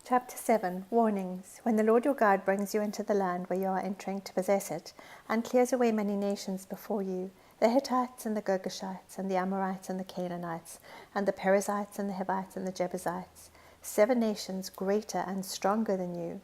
Chapter 7 Warnings. When the Lord your God brings you into the land where you are entering to possess it, and clears away many nations before you, the Hittites and the Girgashites, and the Amorites and the Canaanites, and the Perizzites and the Hivites and the Jebusites, 7 nations greater and stronger than you.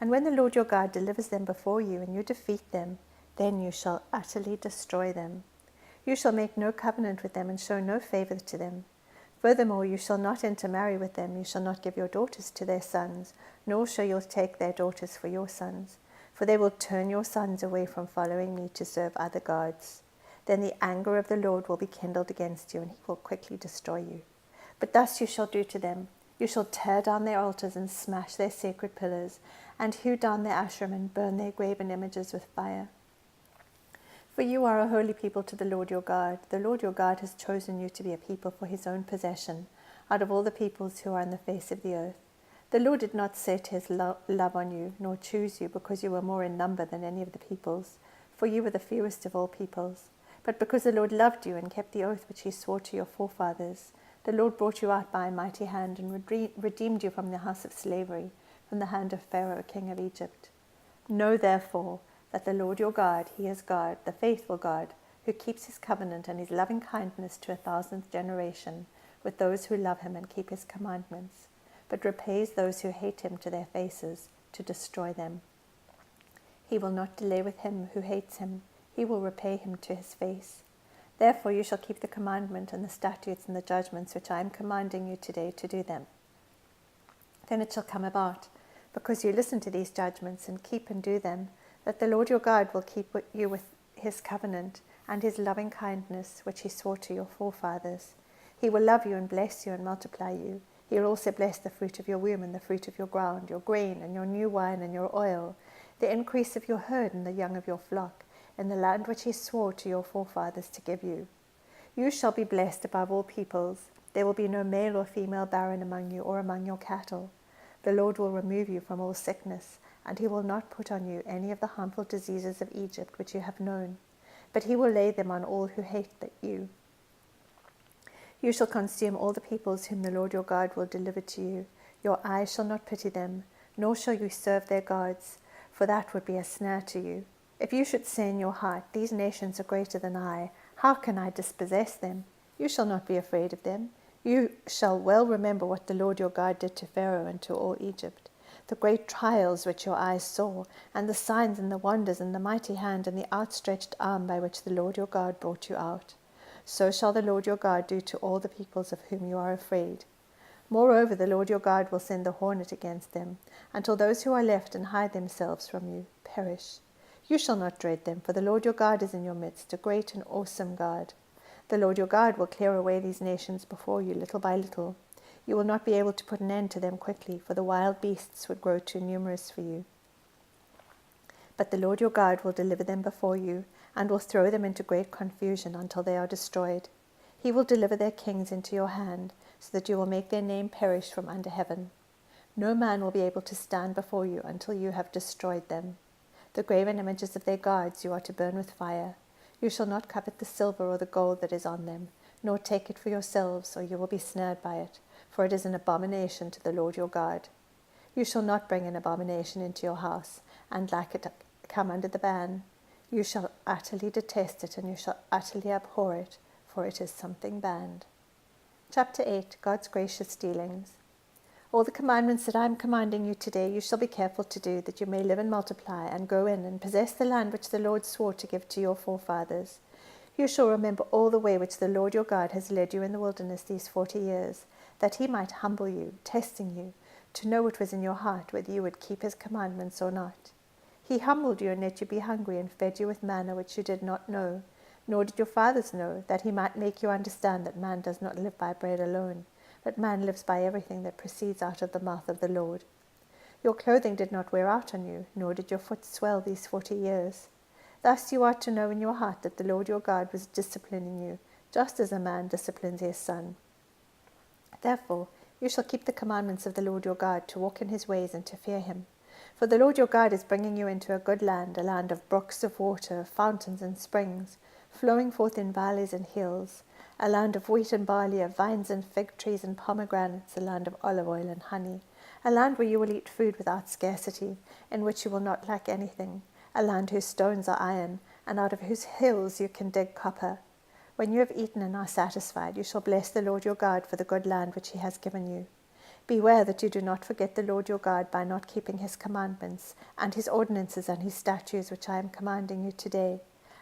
And when the Lord your God delivers them before you, and you defeat them, then you shall utterly destroy them. You shall make no covenant with them, and show no favor to them. Furthermore, you shall not intermarry with them, you shall not give your daughters to their sons, nor shall you take their daughters for your sons, for they will turn your sons away from following me to serve other gods. Then the anger of the Lord will be kindled against you, and he will quickly destroy you. But thus you shall do to them. You shall tear down their altars and smash their sacred pillars, and hew down their Asherim and burn their graven images with fire. For you are a holy people to the Lord your God. The Lord your God has chosen you to be a people for his own possession, out of all the peoples who are on the face of the earth. The Lord did not set his love on you, nor choose you, because you were more in number than any of the peoples, for you were the fewest of all peoples. But because the Lord loved you and kept the oath which he swore to your forefathers, the Lord brought you out by a mighty hand and redeemed you from the house of slavery, from the hand of Pharaoh, king of Egypt. Know therefore that the Lord your God, he is God, the faithful God, who keeps his covenant and his loving kindness to 1,000th generation with those who love him and keep his commandments, but repays those who hate him to their faces, to destroy them. He will not delay with him who hates him, he will repay him to his face. Therefore you shall keep the commandment and the statutes and the judgments which I am commanding you today to do them. Then it shall come about, because you listen to these judgments and keep and do them, that the Lord your God will keep you with his covenant and his loving kindness which he swore to your forefathers. He will love you and bless you and multiply you. He will also bless the fruit of your womb and the fruit of your ground, your grain and your new wine and your oil, the increase of your herd and the young of your flock, in the land which he swore to your forefathers to give you. You shall be blessed above all peoples. There will be no male or female barren among you or among your cattle. The Lord will remove you from all sickness, and he will not put on you any of the harmful diseases of Egypt which you have known, but he will lay them on all who hate you. You shall consume all the peoples whom the Lord your God will deliver to you. Your eyes shall not pity them, nor shall you serve their gods, for that would be a snare to you. If you should say in your heart, these nations are greater than I, how can I dispossess them? You shall not be afraid of them. You shall well remember what the Lord your God did to Pharaoh and to all Egypt, the great trials which your eyes saw, and the signs and the wonders and the mighty hand and the outstretched arm by which the Lord your God brought you out. So shall the Lord your God do to all the peoples of whom you are afraid. Moreover, the Lord your God will send the hornet against them, until those who are left and hide themselves from you perish. You shall not dread them, for the Lord your God is in your midst, a great and awesome God. The Lord your God will clear away these nations before you little by little. You will not be able to put an end to them quickly, for the wild beasts would grow too numerous for you. But the Lord your God will deliver them before you, and will throw them into great confusion until they are destroyed. He will deliver their kings into your hand, so that you will make their name perish from under heaven. No man will be able to stand before you until you have destroyed them. The graven images of their gods you are to burn with fire. You shall not covet the silver or the gold that is on them, nor take it for yourselves, or you will be snared by it, for it is an abomination to the Lord your God. You shall not bring an abomination into your house, and like it come under the ban. You shall utterly detest it, and you shall utterly abhor it, for it is something banned. Chapter 8 God's Gracious Dealings. All the commandments that I am commanding you today you shall be careful to do, that you may live and multiply, and go in and possess the land which the Lord swore to give to your forefathers. You shall remember all the way which the Lord your God has led you in the wilderness these 40 years, that he might humble you, testing you, to know what was in your heart, whether you would keep his commandments or not. He humbled you and let you be hungry, and fed you with manna which you did not know, nor did your fathers know, that he might make you understand that man does not live by bread alone, but man lives by everything that proceeds out of the mouth of the Lord. Your clothing did not wear out on you, nor did your foot swell these 40 years. Thus you are to know in your heart that the Lord your God was disciplining you, just as a man disciplines his son. Therefore you shall keep the commandments of the Lord your God, to walk in his ways and to fear him. For the Lord your God is bringing you into a good land, a land of brooks of water, of fountains and springs, flowing forth in valleys and hills, a land of wheat and barley, of vines and fig trees and pomegranates, a land of olive oil and honey, a land where you will eat food without scarcity, in which you will not lack anything, a land whose stones are iron, and out of whose hills you can dig copper. When you have eaten and are satisfied, you shall bless the Lord your God for the good land which he has given you. Beware that you do not forget the Lord your God by not keeping his commandments, and his ordinances and his statutes which I am commanding you today.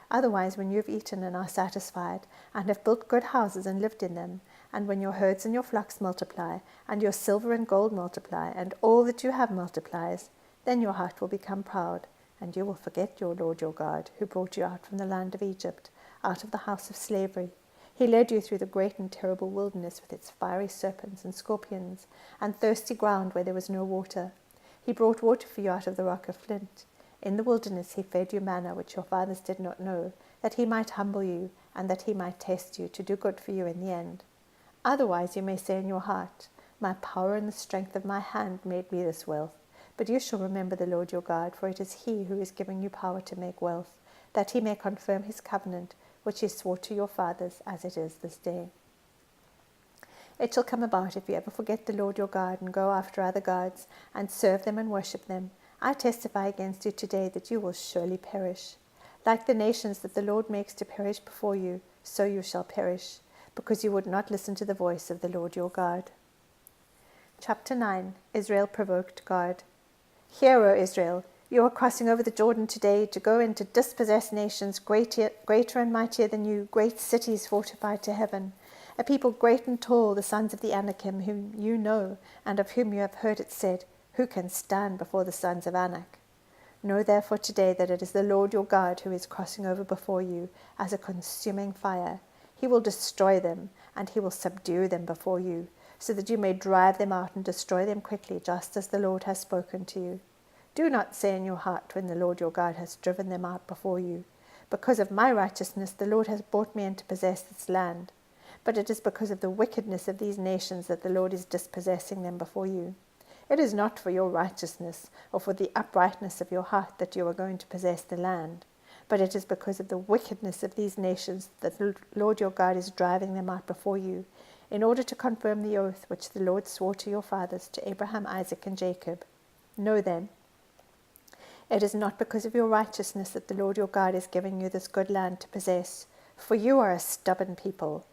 Otherwise, when you have eaten and are satisfied, and have built good houses and lived in them, and when your herds and your flocks multiply, and your silver and gold multiply, and all that you have multiplies, then your heart will become proud, and you will forget your Lord your God, who brought you out from the land of Egypt, out of the house of slavery. He led you through the great and terrible wilderness with its fiery serpents and scorpions, and thirsty ground where there was no water. He brought water for you out of the rock of flint. In the wilderness he fed you manna which your fathers did not know, that he might humble you, and that he might test you, to do good for you in the end. Otherwise you may say in your heart, my power and the strength of my hand made me this wealth. But you shall remember the Lord your God, for it is he who is giving you power to make wealth, that he may confirm his covenant, which he swore to your fathers, as it is this day. It shall come about, if you ever forget the Lord your God, and go after other gods, and serve them and worship them, I testify against you today that you will surely perish. Like the nations that the Lord makes to perish before you, so you shall perish, because you would not listen to the voice of the Lord your God. Chapter 9. Israel Provoked God. Hear, O Israel, you are crossing over the Jordan today to go and to dispossess nations greater and mightier than you, great cities fortified to heaven, a people great and tall, the sons of the Anakim, whom you know, and of whom you have heard it said, who can stand before the sons of Anak? Know therefore today that it is the Lord your God who is crossing over before you as a consuming fire. He will destroy them, and he will subdue them before you, so that you may drive them out and destroy them quickly, just as the Lord has spoken to you. Do not say in your heart, when the Lord your God has driven them out before you, because of my righteousness the Lord has brought me in to possess this land. But it is because of the wickedness of these nations that the Lord is dispossessing them before you. It is not for your righteousness or for the uprightness of your heart that you are going to possess the land, but it is because of the wickedness of these nations that the Lord your God is driving them out before you, in order to confirm the oath which the Lord swore to your fathers, to Abraham, Isaac, and Jacob. Know then, it is not because of your righteousness that the Lord your God is giving you this good land to possess, for you are a stubborn people.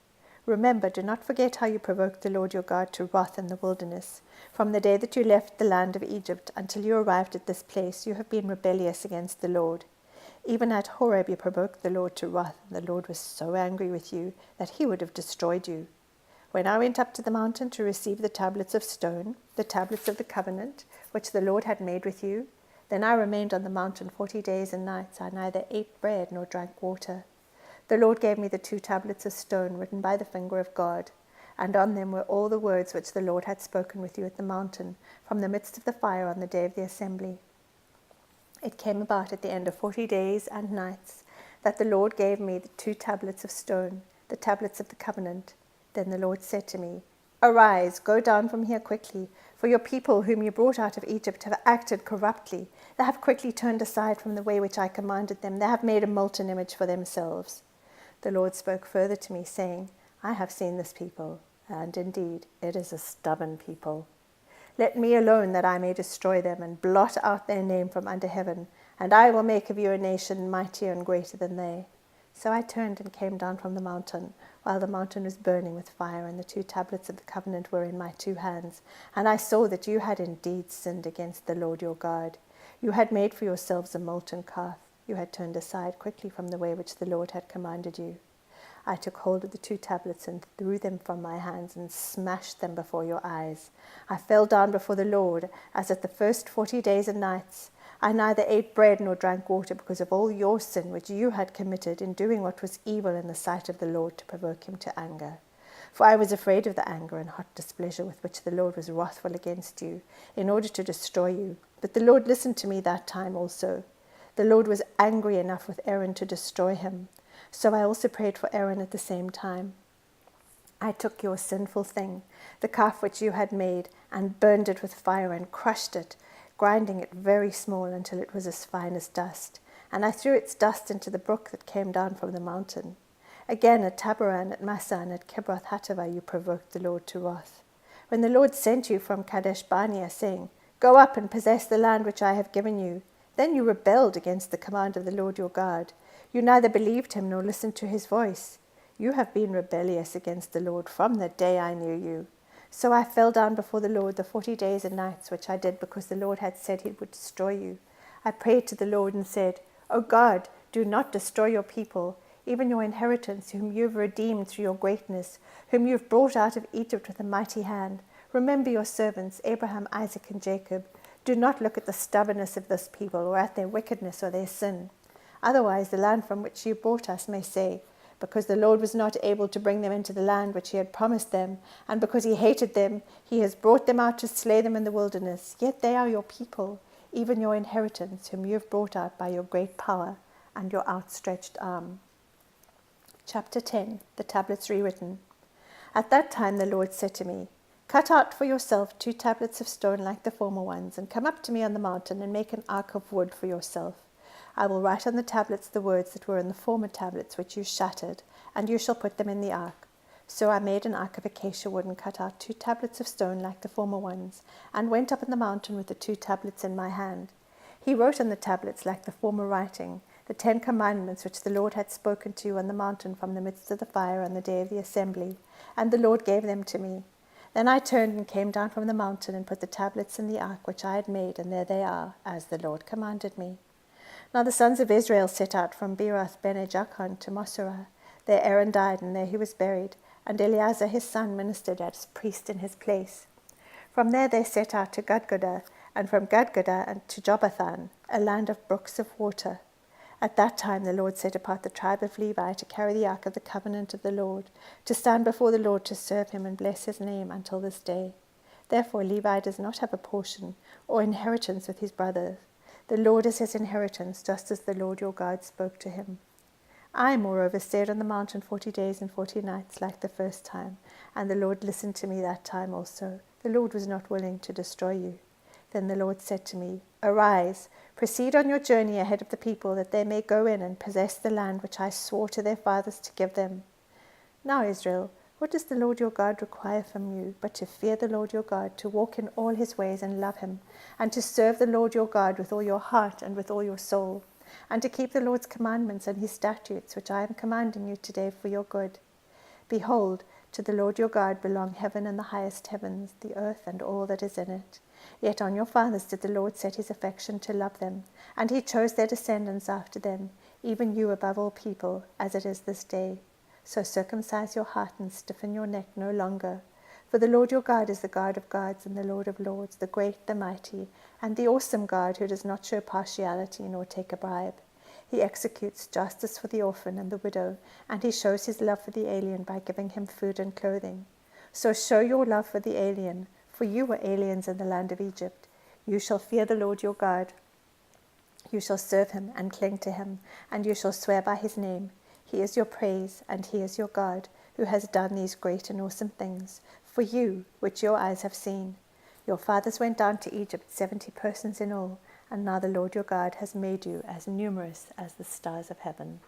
Remember, do not forget how you provoked the Lord your God to wrath in the wilderness. From the day that you left the land of Egypt until you arrived at this place, you have been rebellious against the Lord. Even at Horeb you provoked the Lord to wrath, and the Lord was so angry with you that he would have destroyed you. When I went up to the mountain to receive the tablets of stone, the tablets of the covenant, which the Lord had made with you, then I remained on the mountain 40 days and nights. I neither ate bread nor drank water. The Lord gave me the 2 tablets of stone written by the finger of God, and on them were all the words which the Lord had spoken with you at the mountain, from the midst of the fire on the day of the assembly. It came about at the end of 40 days and nights that the Lord gave me the 2 tablets of stone, the tablets of the covenant. Then the Lord said to me, Arise, go down from here quickly, for your people whom you brought out of Egypt have acted corruptly. They have quickly turned aside from the way which I commanded them. They have made a molten image for themselves. The Lord spoke further to me, saying, I have seen this people, and indeed it is a stubborn people. Let me alone, that I may destroy them, and blot out their name from under heaven, and I will make of you a nation mightier and greater than they. So I turned and came down from the mountain, while the mountain was burning with fire, and the 2 tablets of the covenant were in my 2 hands. And I saw that you had indeed sinned against the Lord your God. You had made for yourselves a molten calf. You had turned aside quickly from the way which the Lord had commanded you. I took hold of the 2 tablets and threw them from my hands and smashed them before your eyes. I fell down before the Lord, as at the first 40 days and nights. I neither ate bread nor drank water because of all your sin which you had committed in doing what was evil in the sight of the Lord to provoke him to anger. For I was afraid of the anger and hot displeasure with which the Lord was wrathful against you, in order to destroy you. But the Lord listened to me that time also. The Lord was angry enough with Aaron to destroy him. So I also prayed for Aaron at the same time. I took your sinful thing, the calf which you had made, and burned it with fire and crushed it, grinding it very small until it was as fine as dust. And I threw its dust into the brook that came down from the mountain. Again at Tabaran, at Massa, and at Kibroth Hattaavah you provoked the Lord to wrath. When the Lord sent you from Kadesh Barnea, saying, "Go up and possess the land which I have given you," then you rebelled against the command of the Lord your God. You neither believed him nor listened to his voice. You have been rebellious against the Lord from the day I knew you. So I fell down before the Lord the 40 days and nights, which I did because the Lord had said he would destroy you. I prayed to the Lord and said, "O God, do not destroy your people, even your inheritance, whom you have redeemed through your greatness, whom you have brought out of Egypt with a mighty hand. Remember your servants, Abraham, Isaac, and Jacob. Do not look at the stubbornness of this people, or at their wickedness or their sin. Otherwise the land from which you brought us may say, because the Lord was not able to bring them into the land which he had promised them, and because he hated them, he has brought them out to slay them in the wilderness. Yet they are your people, even your inheritance, whom you have brought out by your great power and your outstretched arm." Chapter 10. The Tablets Rewritten. At that time the Lord said to me, "Cut out for yourself 2 tablets of stone like the former ones, and come up to me on the mountain and make an ark of wood for yourself. I will write on the tablets the words that were in the former tablets which you shattered, and you shall put them in the ark." So I made an ark of acacia wood and cut out 2 tablets of stone like the former ones, and went up on the mountain with the 2 tablets in my hand. He wrote on the tablets like the former writing, the 10 commandments which the Lord had spoken to you on the mountain from the midst of the fire on the day of the assembly, and the Lord gave them to me. Then I turned and came down from the mountain and put the tablets in the ark which I had made, and there they are, as the Lord commanded me. Now the sons of Israel set out from Beeroth Bene-Jaakan to Moserah. There Aaron died, and there he was buried, and Eleazar his son ministered as priest in his place. From there they set out to Gudgodah, and from Gudgodah and to Jobbathan, a land of brooks of water. At that time the Lord set apart the tribe of Levi to carry the ark of the covenant of the Lord, to stand before the Lord to serve him and bless his name until this day. Therefore Levi does not have a portion or inheritance with his brothers. The Lord is his inheritance, just as the Lord your God spoke to him. I, moreover, stayed on the mountain 40 days and 40 nights like the first time, and the Lord listened to me that time also. The Lord was not willing to destroy you. Then the Lord said to me, "Arise, proceed on your journey ahead of the people, that they may go in and possess the land which I swore to their fathers to give them. Now, Israel, what does the Lord your God require from you, but to fear the Lord your God, to walk in all his ways and love him, and to serve the Lord your God with all your heart and with all your soul, and to keep the Lord's commandments and his statutes, which I am commanding you today for your good? Behold, to the Lord your God belong heaven and the highest heavens, the earth and all that is in it. Yet on your fathers did the Lord set his affection to love them, and he chose their descendants after them, even you above all people, as it is this day. So circumcise your heart and stiffen your neck no longer. For the Lord your God is the God of gods and the Lord of lords, the great, the mighty, and the awesome God, who does not show partiality nor take a bribe. He executes justice for the orphan and the widow, and he shows his love for the alien by giving him food and clothing. So show your love for the alien, for you were aliens in the land of Egypt. You shall fear the Lord your God. You shall serve him and cling to him, and you shall swear by his name. He is your praise, and he is your God, who has done these great and awesome things for you, which your eyes have seen. Your fathers went down to Egypt, 70 persons in all, and now the Lord your God has made you as numerous as the stars of heaven.